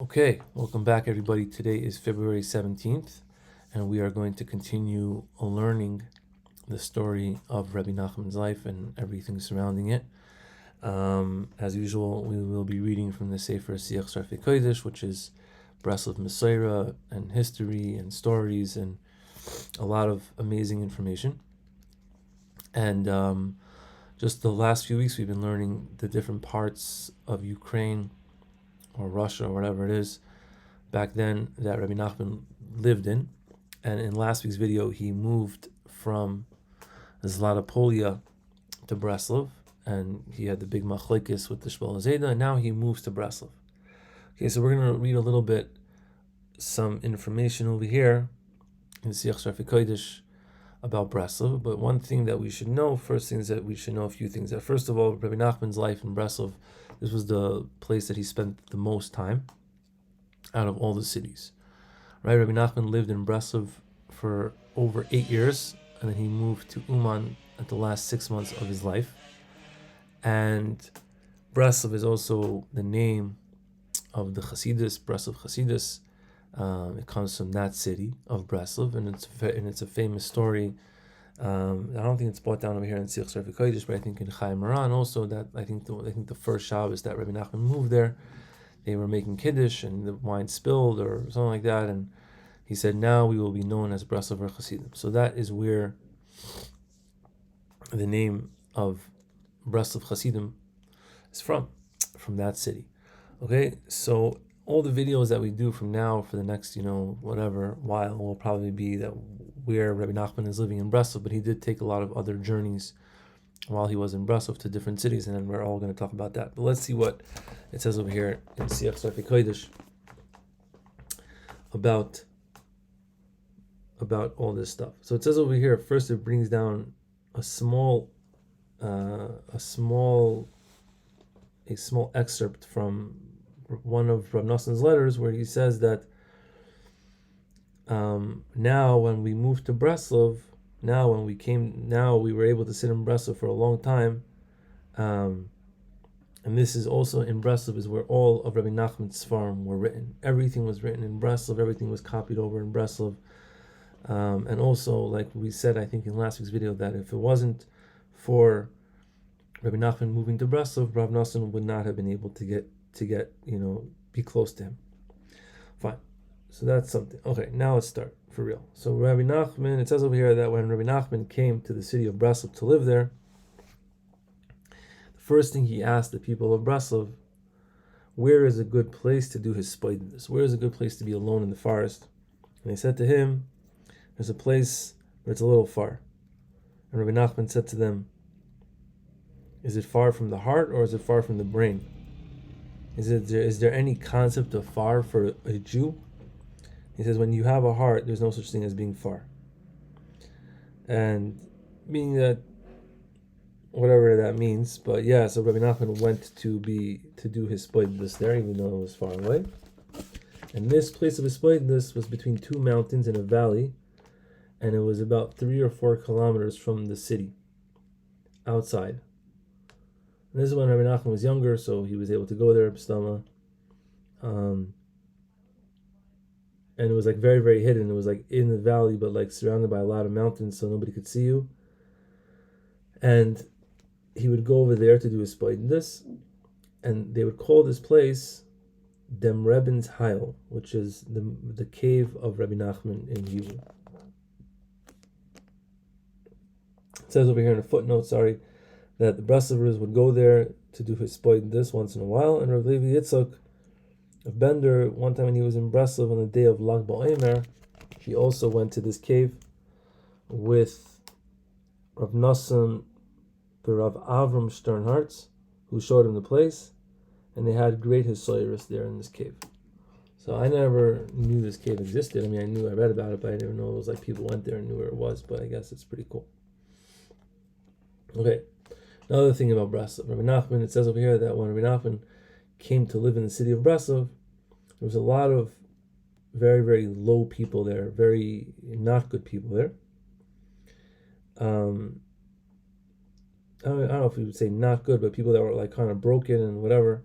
Okay, welcome back everybody. Today is February 17th, and we are going to continue learning the story of Rebbe Nachman's life and everything surrounding it. As usual, we will be reading from the Sefer Siach Sarfei Kodesh, which is Breslov History and history and stories and a lot of amazing information. And just the last few weeks, we've been learning the different parts of Ukraine or Russia or whatever it is back then that Rebbe Nachman lived in. And in last week's video, he moved from Zlatopolia to Breslov, and he had the big machlekes with the Shmuel Zayda, and now he moves to Breslov. Okay, so we're going to read a little bit, some information over here in Siach Sarfei Kodesh about Breslov. But one thing that we should know, first thing is that we should know a few things. That first of all, Rebbe Nachman's life in Breslov, this was the place that he spent the most time out of all the cities. Right? Rebbe Nachman lived in Breslov for over 8 years, and then he moved to Uman at the last 6 months of his life. And Breslov is also the name of the Hasidus, Breslov Hasidus. It comes from that city of Breslov, and it's a famous story. I don't think it's brought down over here in Siach Sarfei Kodesh, but I think in Chai Moran also that I think the first Shabbos that Rebbe Nachman moved there, they were making Kiddush and the wine spilled or something like that, and he said, now we will be known as Breslov Hasidim. So that is where the name of Breslov Hasidim is from that city. Okay, so all the videos that we do from now for the next, whatever while will probably be that where Rebbe Nachman is living in Breslov, but he did take a lot of other journeys while he was in Breslov to different cities, and then we're all going to talk about that. But let's see what it says over here in Siach Sarfei Kodesh about all this stuff. So it says over here, first it brings down a small excerpt from one of Rav Noson's letters where he says that now when we moved to Breslov, now we were able to sit in Breslov for a long time, and this is also in Breslov is where all of Rebbe Nachman's farm were written. Everything was written in Breslov, everything was copied over in Breslov. And also, like we said, I think in last week's video, that if it wasn't for Rebbe Nachman moving to Breslov, Rav Nosson would not have been able to get be close to him. Fine. So that's something. Okay, now let's start for real. So Rebbe Nachman, it says over here that when Rebbe Nachman came to the city of Breslov to live there, the first thing he asked the people of Breslov, where is a good place to do his spoidness? Where is a good place to be alone in the forest? And they said to him, there's a place where it's a little far. And Rebbe Nachman said to them, is it far from the heart or is it far from the brain? Is there any concept of far for a Jew? He says, when you have a heart, there's no such thing as being far. And meaning that, whatever that means, but yeah, so Rebbe Nachman went to do his spoidness there, even though it was far away. And this place of his spoidness was between two mountains in a valley, and it was about 3 or 4 kilometers from the city, outside. And this is when Rebbe Nachman was younger, so he was able to go there, B'stama. And it was like very, very hidden. It was like in the valley, but like surrounded by a lot of mountains, so nobody could see you. And he would go over there to do his spoidness, and they would call this place Dem Rebbe's Heil, which is the cave of Rebbe Nachman in Hebrew. It says over here in a footnote, that the Breslovers would go there to do his spoidness once in a while, and Rav Levi Yitzchak of Bender, one time when he was in Breslov on the day of Lag BaOmer, he also went to this cave with Rav Nosson and Rav Avram Sternhartz, who showed him the place, and they had great hisoyrus there in this cave. So I never knew this cave existed. I mean, I read about it, but I didn't know it was like people went there and knew where it was, but I guess it's pretty cool. Okay, another thing about Breslov. Rebbe Nachman, it says over here that when Rebbe Nachman came to live in the city of Breslov, there was a lot of very, very low people there, very not good people there. I don't know if we would say not good, but people that were like kind of broken and whatever.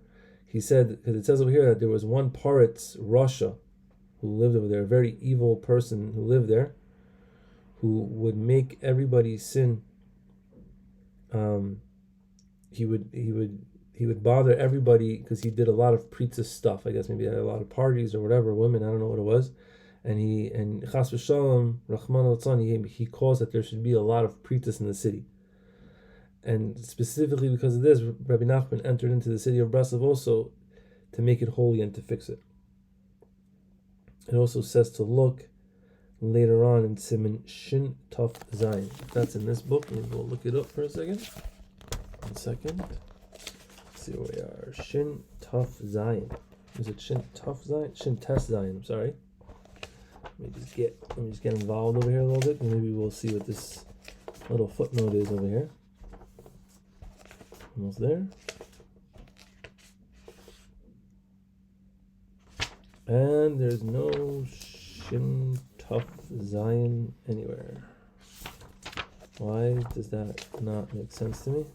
he said, because it says over here that there was one Paritz, Russia, who lived over there, a very evil person who lived there, who would make everybody sin. He would bother everybody because he did a lot of pritza stuff. I guess maybe he had a lot of parties or whatever, women, I don't know what it was. And Chas v'Shalom, Rahman al-Tzani, he caused that there should be a lot of pritas in the city. And specifically because of this, Rebbe Nachman entered into the city of Breslov also to make it holy and to fix it. It also says to look later on in Siman Shin Taf Zayin. If that's in this book, maybe we'll look it up for a second. 1 second. Let's see where we are. Shin Taf Zayin. Is it Shin Taf Zayin? Shin Tes Zayin, I'm sorry. Let me just get involved over here a little bit, and maybe we'll see what this little footnote is over here. Almost there. And there's no Shin Tuf Zayin anywhere. Why does that not make sense to me?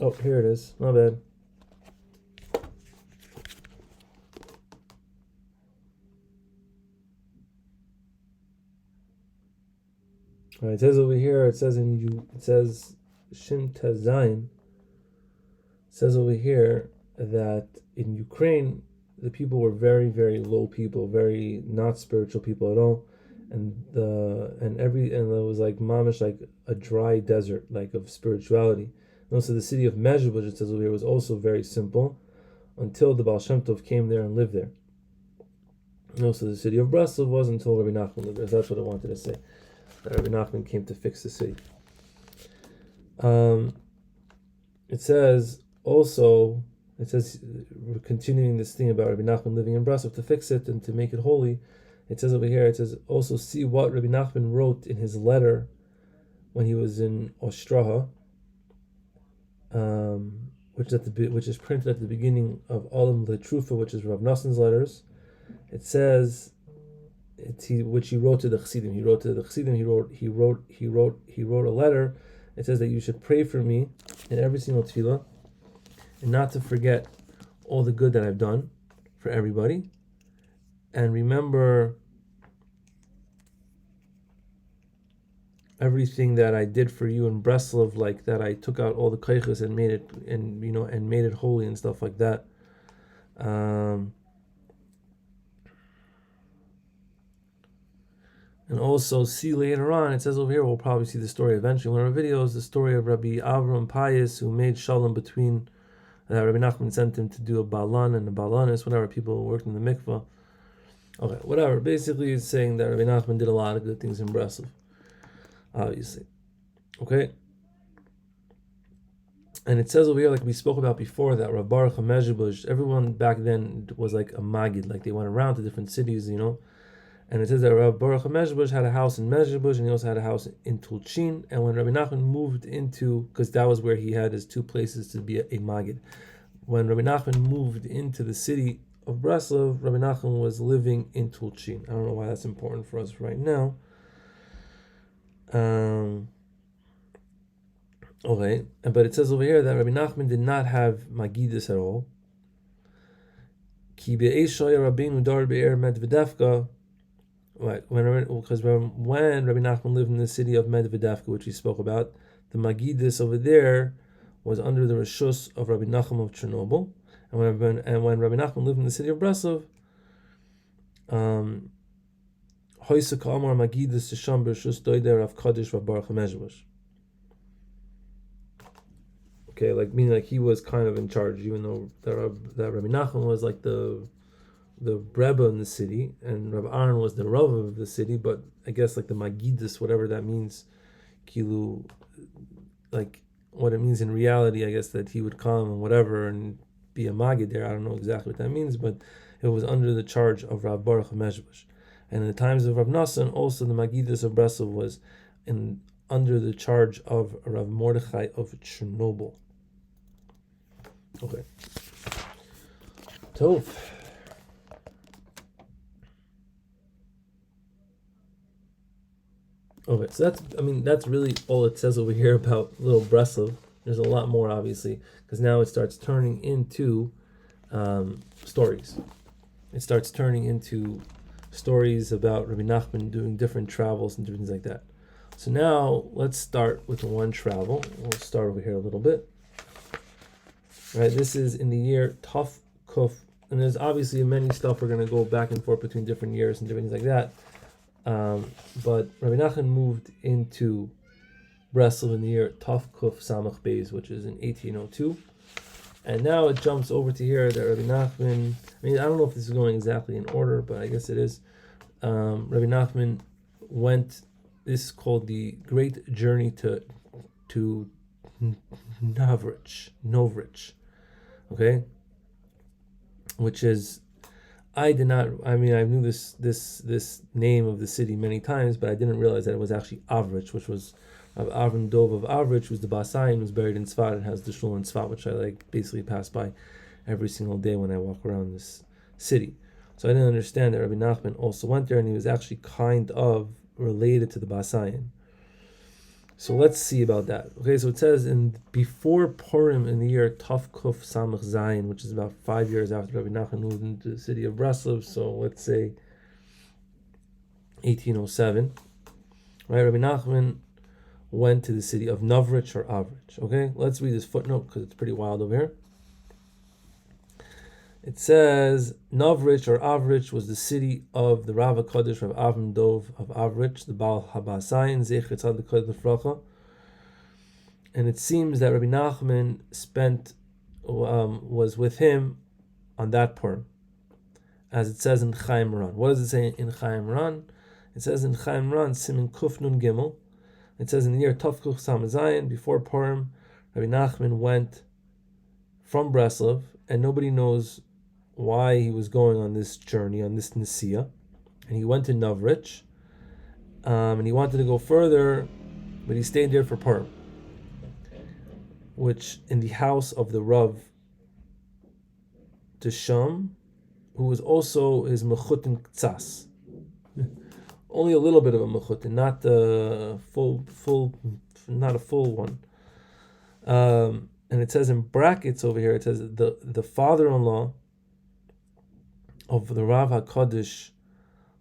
Oh, here it is. My bad. All right, it says over here, it says Shin Tez Zayin. It says over here that in Ukraine, the people were very, very low people, very not spiritual people at all, and it was like mamish, like a dry desert, like of spirituality. And also the city of Mezhebuzh, it says over here, was also very simple until the Baal Shem Tov came there and lived there. And also the city of Breslov was until Rebbe Nachman lived there. That's what I wanted to say. That Rebbe Nachman came to fix the city. It says continuing this thing about Rebbe Nachman living in Breslov to fix it and to make it holy. It says over here, it says also see what Rebbe Nachman wrote in his letter when he was in Ostraha, which is printed at the beginning of Olam Letrufa, which is Rav Noson's letters. It says which he wrote to the Chassidim. He wrote a letter. It says that you should pray for me in every single tefillah, and not to forget all the good that I've done for everybody, and remember everything that I did for you in Breslov, like that I took out all the kaiches and made it holy and stuff like that. And also see later on, it says over here, we'll probably see the story eventually in one of our videos, the story of Rabbi Avram Payas, who made shalom between, Rabbi Nachman sent him to do a balan and a balanis, whatever, people who worked in the mikvah. Okay, whatever. Basically, it's saying that Rabbi Nachman did a lot of good things in Breslov, obviously. Okay? And it says over here, like we spoke about before, that Rav Baruch HaMezhebuzh, everyone back then was like a magid, like they went around to different cities, And it says that Rav Baruch HaMezhebuzh had a house in Mezhebuzh, and he also had a house in Tulchin. And when Rabbi Nachman moved into, because that was where he had his two places to be a magid. When Rabbi Nachman moved into the city of Breslov, Rabbi Nachman was living in Tulchin. I don't know why that's important for us right now. Okay, but it says over here that Rabbi Nachman did not have magidus at all. Ki be'eshoy Rabbeinu dar be'er Medvedevka. Right, because when Rabbi Nachman lived in the city of Medvedevka, which we spoke about, the magidus over there was under the reshus of Rabbi Nachman of Chernobyl, and when Rabbi Nachman lived in the city of Breslov, Hoysa Ka'amar magidus Sham b'reshus doider Rav Kaddish Rav Baruch HaMezhebuzh. Okay, like meaning like he was kind of in charge, even though that Rabbi Nachman was like the Rebbe in the city, and Rabbi Aaron was the Rav of the city, but I guess like the Magidus, whatever that means, Kilu, like what it means in reality, I guess that he would come and whatever and be a Magid there. I don't know exactly what that means, but it was under the charge of Rav Baruch HaMezhebuzh. And in the times of Rav Nosson, also the Magidus of Breslov was under the charge of Rav Mordechai of Chernobyl. Okay. Tov. Okay, so that's really all it says over here about little Breslov. There's a lot more, obviously, because now it starts turning into stories. It starts turning into stories about Rebbe Nachman doing different travels and different things like that. So now let's start with one travel. We'll start over here a little bit. Right, this is in the year Tuf Kuf, and there's obviously many stuff we're going to go back and forth between different years and different things like that. But Rebbe Nachman moved into Breslov in the year Tuf Kuf Samach Beis, which is in 1802. And now it jumps over to here that Rebbe Nachman, I don't know if this is going exactly in order, but I guess it is. Rebbe Nachman went, this is called the Great Journey to Novrich, okay? Which is, I knew this name of the city many times, but I didn't realize that it was actually Avrich, which was Avram Dov of Avrich, who's the Bas Ayin, who's buried in Tzfat and has the shul in Tzfat, which I basically pass by every single day when I walk around this city. So I didn't understand that Rebbe Nachman also went there, and he was actually kind of related to the Bas Ayin. So let's see about that. Okay, so it says before Purim in the year Tuf Kuf Samach Zayin, which is about 5 years after Rebbe Nachman moved into the city of Breslov, so let's say 1807, right? Rebbe Nachman went to the city of Novrich or Avrich. Okay, let's read this footnote because it's pretty wild over here. It says Novrich or Avrich was the city of the Rav HaKadosh Rav Avram Dov of Avrich, the Baal Bas Ayin, Zecher Tzadik Lefracha. And it seems that Rebbe Nachman was with him on that Purim, as it says in Chaim Ran. What does it say in Chaim Ran? It says in Chaim Ran, Simin Kuf Nun Gimel. It says in the year Tov Kuf Sam Zayin, before Purim, Rebbe Nachman went from Breslov, and nobody knows why he was going on this journey, on this Nesiya. And he went to Novrich, and he wanted to go further, but he stayed there for Purim, which in the house of the Rav Tesham, who was also his Mechutin Ktsas. Only a little bit of a Mechutin, not the not a full one. And it says in brackets over here, it says the father-in-law of the Rav HaKadosh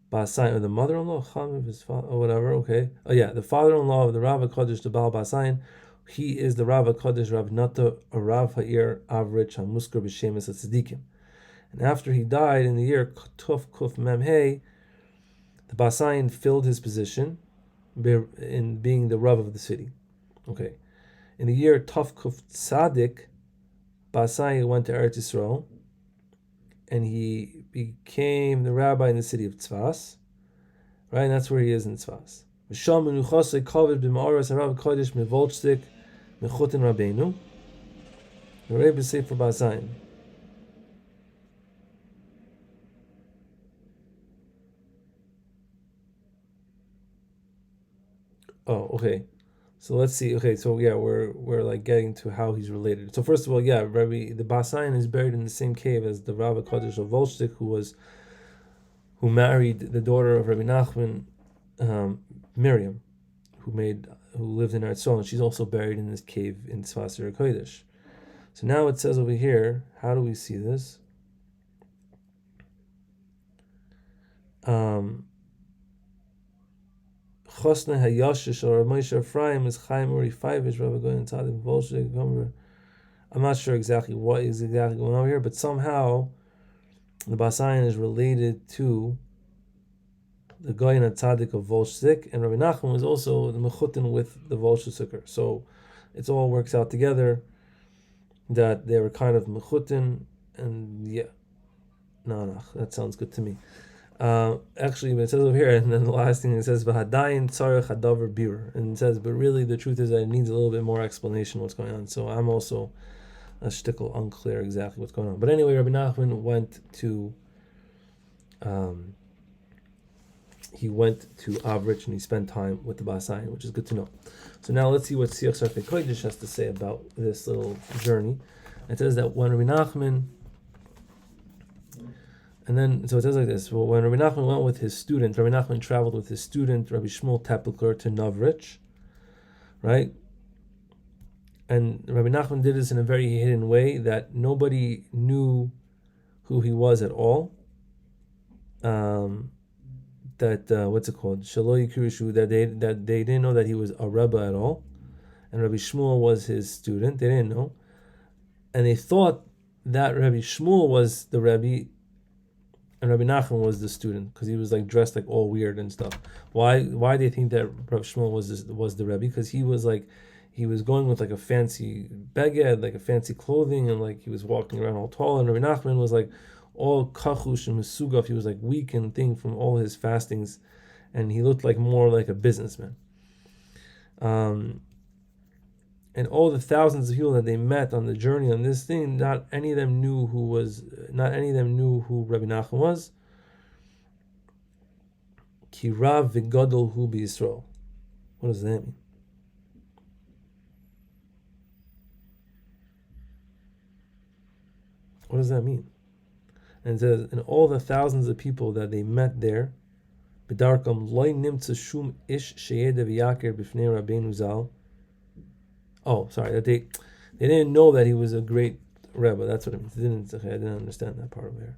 Bas Ayin, or the mother-in-law, his father, or whatever, okay. Oh yeah, the father-in-law of the Rav HaKadosh, the Baal Bas Ayin, he is the Rav HaKadosh Rav Nata, a Rav Ha'ir Avrich HaMuskar B'Shemes HaTzedikim. And after he died in the year Tuf Kuf Mem Hey, the Bas Ayin filled his position in being the Rav of the city. Okay. In the year Tuf Kuf Tzadik, Bas Ayin went to Eretz Yisrael, and he became the rabbi in the city of Tzfas, right? And that's where he is in Tzfas. Misham menuchasei kavod b'ma'aras harav kodesh mevolchstik mechutin rabbeinu. The Rebbe Sefer Bas Ayin. Oh, okay. So let's see. Okay, so yeah, we're like getting to how he's related. So first of all, yeah, the Bas Ayin is buried in the same cave as the Rav HaKadosh of Volchstik, who married the daughter of Rebbe Nachman, Miriam, who lived in Eretz Yisrael, and she's also buried in this cave in Tzfas Kodesh. So now it says over here, how do we see this? Chosna Hayashish or Moshe Ephraim is Chaim Uri Faivish, Rabbi Goyen Tzadik Volshik Gomer. I'm not sure exactly what is exactly going on here, but somehow the Bas Ayin is related to the Goyen Tzadik of Volshik, and Rabbi Nachman was also the Mechutin with the Volshik. So it all works out together that they were kind of Mechutin, and yeah. No, that sounds good to me. Actually, it says over here, and then the last thing it says, "V'hadayin tzarech hadavar birur," and it says, but really the truth is that it needs a little bit more explanation what's going on. So I'm also a shtickle unclear exactly what's going on. But anyway, Rebbe Nachman went to Avrich, and he spent time with the Bas Ayin, which is good to know. So now let's see what Siach Sarfei Kodesh has to say about this little journey. It says that when Rebbe Nachman And then, so it says like this. Well, when Rebbe Nachman went with his student, Rebbe Nachman traveled with his student, Rabbi Shmuel Tepelker, to Novrich, right? And Rabbi Nachman did this in a very hidden way that nobody knew who he was at all. What's it called? Shaloi Kirishu, that they didn't know that he was a Rebbe at all. And Rabbi Shmuel was his student. They didn't know. And they thought that Rabbi Shmuel was the Rebbe and Rabbi Nachman was the student because he was like dressed like all weird and stuff. Why they think that Rabbi Shmuel was the Rebbe? Because he was going with like a fancy beged, like a fancy clothing, and like he was walking around all tall. And Rabbi Nachman was like all kachush and mesugaf. He was like weak and thing from all his fastings, and he looked like more like a businessman. And all the thousands of people that they met on the journey on this thing, not any of them knew who Rabbi Nachman was. Ki rav v'gadol hu b'Yisrael. What does that mean? What does that mean? And it says, and all the thousands of people that they met there, b'darkam loy nimtza shum ish sheyeda v'yaker b'fnei Rabbeinu Zal. Oh, sorry, that they didn't know that he was a great Rebbe. That's what it means. I didn't understand that part over here.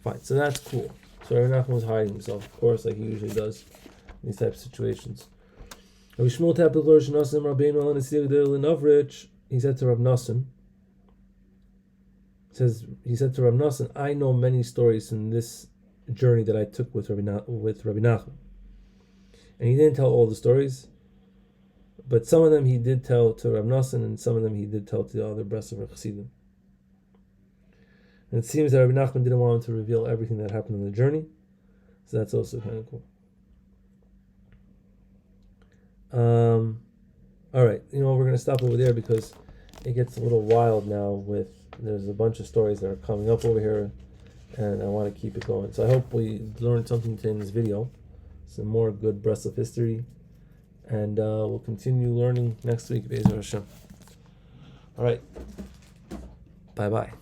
Fine, so that's cool. So Rabbi Nachman was hiding himself, of course, like he usually does in these types of situations. Rabbi Shmuel Tepelker Shnasim Rabbeinu Al Nesir Novrich. He said to Rav Nassim, he said to Rav Nassim, I know many stories in this journey that I took with Rabbi Nachman. And he didn't tell all the stories, but some of them he did tell to Rav Nassim, and some of them he did tell to the other Breslov History. And it seems that Rabbi Nachman didn't want him to reveal everything that happened on the journey, so that's also kind of cool. All right, we're going to stop over there because it gets a little wild now. There's a bunch of stories that are coming up over here, and I want to keep it going. So I hope we learned something today in this video, some more good Breslov history, and we'll continue learning next week, Be'ezer Hashem. All right, bye-bye.